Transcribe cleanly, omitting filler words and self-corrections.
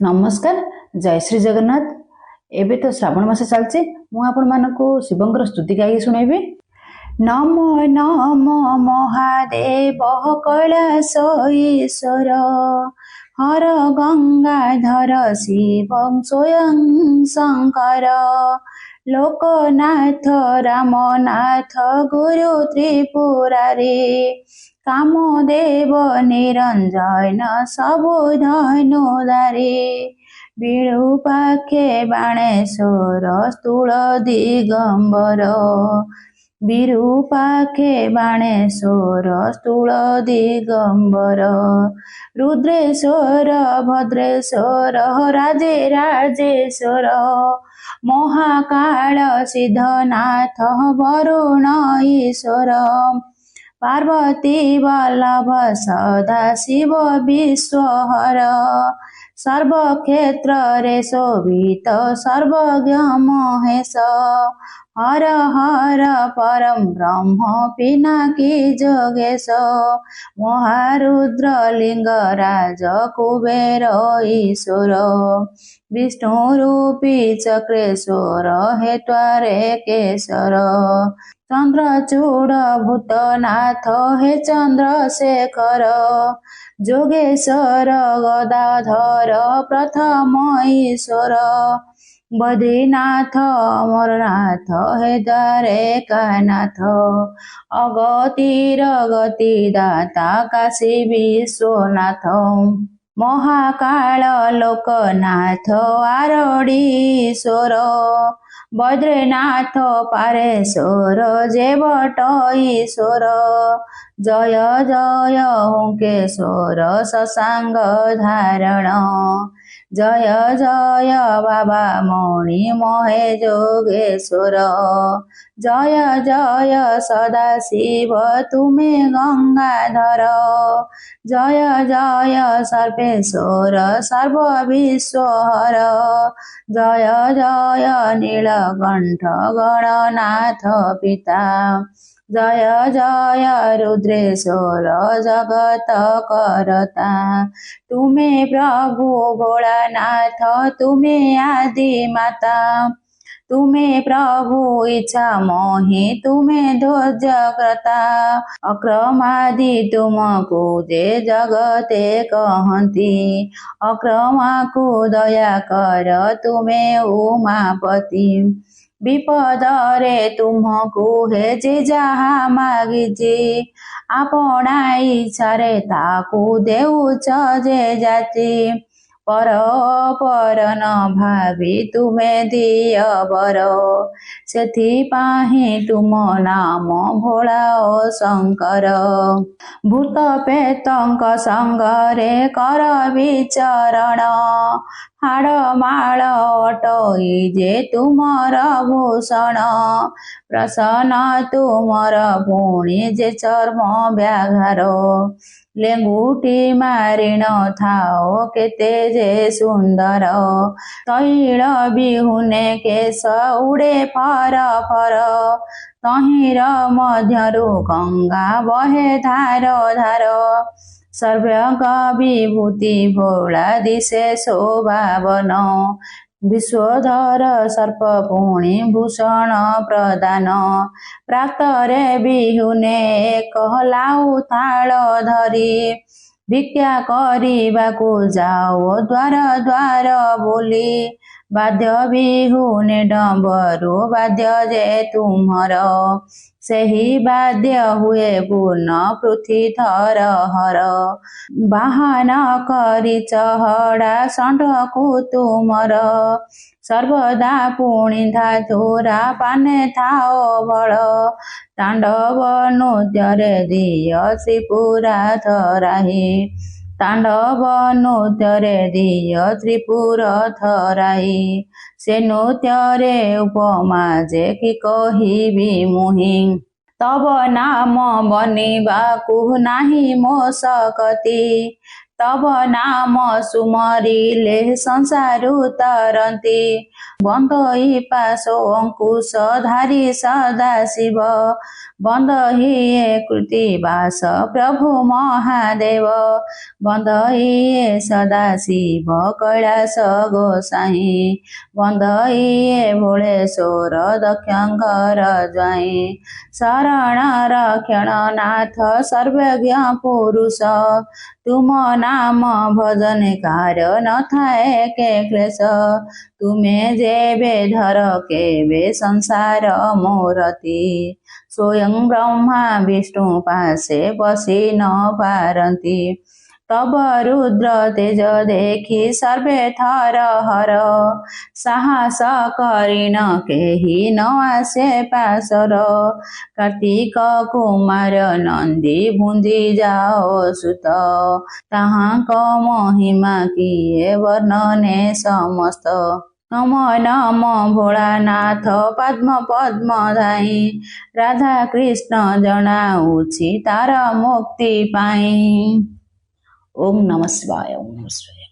नमस्कार जय श्री जगन्नाथ। एबे तो श्रावण मास चलचे मु आपण मानकु शिवंकर स्तुति गाई सुनेबी। नमो नमो महादेव कैलास ईश्वर हर गंगाधर शिव स्वयं शंकर लोकनाथ रामनाथ गुरु त्रिपुरारी कामदेव निरंजन सबु धनुधारी विरूपाक्षे बाणेश्वर स्थूल दिगंबर विरूपाक्षे बाणेश्वर स्थूल दिगंबर रुद्रेश्वर भद्रेश्वर राजे राजेश्वर महाकाल सिद्धनाथ वरुण ईश्वर पार्वती वल्लभ सदा शिव विश्वहर सर्वक्षेत्र रे शोभित सर्वज्ञ महेश हर हर परम ब्रह्म पिनाकी जोगेश महारुद्र लिंगराज कुबेर ईश्वर विष्णु रूपी चक्रेश्वर हेत्वारे केशर चंद्रचूड़ भूतनाथ हे चंद्रशेखर जोगेश्वर गदाधर प्रथम ईश्वर बद्रीनाथ अमरनाथ हे द्वारकानाथ अगतिर गतिदाता काशी विश्वनाथ महाकाल लोकनाथ आरडीश्वर बद्रीनाथ पारेश्वर जेवट ईश्वर जय जय ओंकेश्वर शशांग धारण जय जय बाबा मणि महे जोगेश्वर जय जय सदाशिव तुमे गंगाधर जय जय सर्वेश्वर सर्व विश्वहर जय जय नीलकंठ गणनाथ पिता जय जय रुद्रेश्वर जगत करता तुमे प्रभु भोलानाथ तुमे आदि माता तुमे प्रभु इच्छा मोहि तुमे ध्वजक्रता अक्रमादि तुमको जे जगते कहती अक्रमा को दया कर तुमे उमापति विपद रे तुमको हे जे जहा मागिजे आपणा इच्छारे ताकू देउछ जे जाति पर न भावी तुमे दिय बर सेथिपाही तुम नाम भोला ओ शंकर भूत पेतंक संगरे कर विचरण हाड़ माल अटई जे तुमर भूषण प्रसन्न तुमर पुणी जे चर्म व्याघार लेंगुटी मारिण थाओ केते जे सुंदर तैल बिहुने केश उड़े फर फर तहिर मध्यरु गंगा बहे धार धार सर्वज्ञ विभूति भोला दिशे शोभावन विश्वधर सर्प पुणी भूषण प्रदान प्राक्तरे बिहुने कहलाउ थाल धरी भिक्षा करिबाकु जाओ द्वार द्वार बोली बाध्य बिहुने डम्बरु बाध्य जे तुमर सेही बाध्य हुए पूर्ण पृथ्वी थर हर बाहन करी चहड़ा षंढकु तुमर सर्वदा पुणी धातुरा पाने थाओ बल तांडव नृत्य दिय त्रिपुरा थराही तांडव नृत्य दिय त्रिपुर थराही से नृत्य उपमा जे कि कहिबी मुहि तब नाम बनिबाकु नाही मो सकती तब नाम सुमरिले संसारु तरन्ति बन्धहि पाशो अंकुश धारी सदा शिव बन्धहि कृतिवास प्रभु महादेव बन्धहि सदा शिव कैलास गोसाई बन्धहि भोलेश्वर दक्षङ्कर ज्वाई शरण रक्षण नाथ सर्वज्ञ पुरुष तुम नाम भजन कार्य न थाए के क्लेश तुमे जेबे धर केबे संसार मोरती स्वयं ब्रह्मा विष्णु पासे बसी न पारती तब रुद्र तेज देखि सर्वे थर हर साहस करिन केही न आसे पासर कार्तिक कुमार नंदी बुंदी जाओ सुत ताहाक महिमा किए वर्णने समस्त नम नम भोलानाथ पद्म पद्म धाई राधा कृष्ण जनाउछि तार मुक्ति पाई। ओम नमः शिवाय। ओम नमः शिवाय।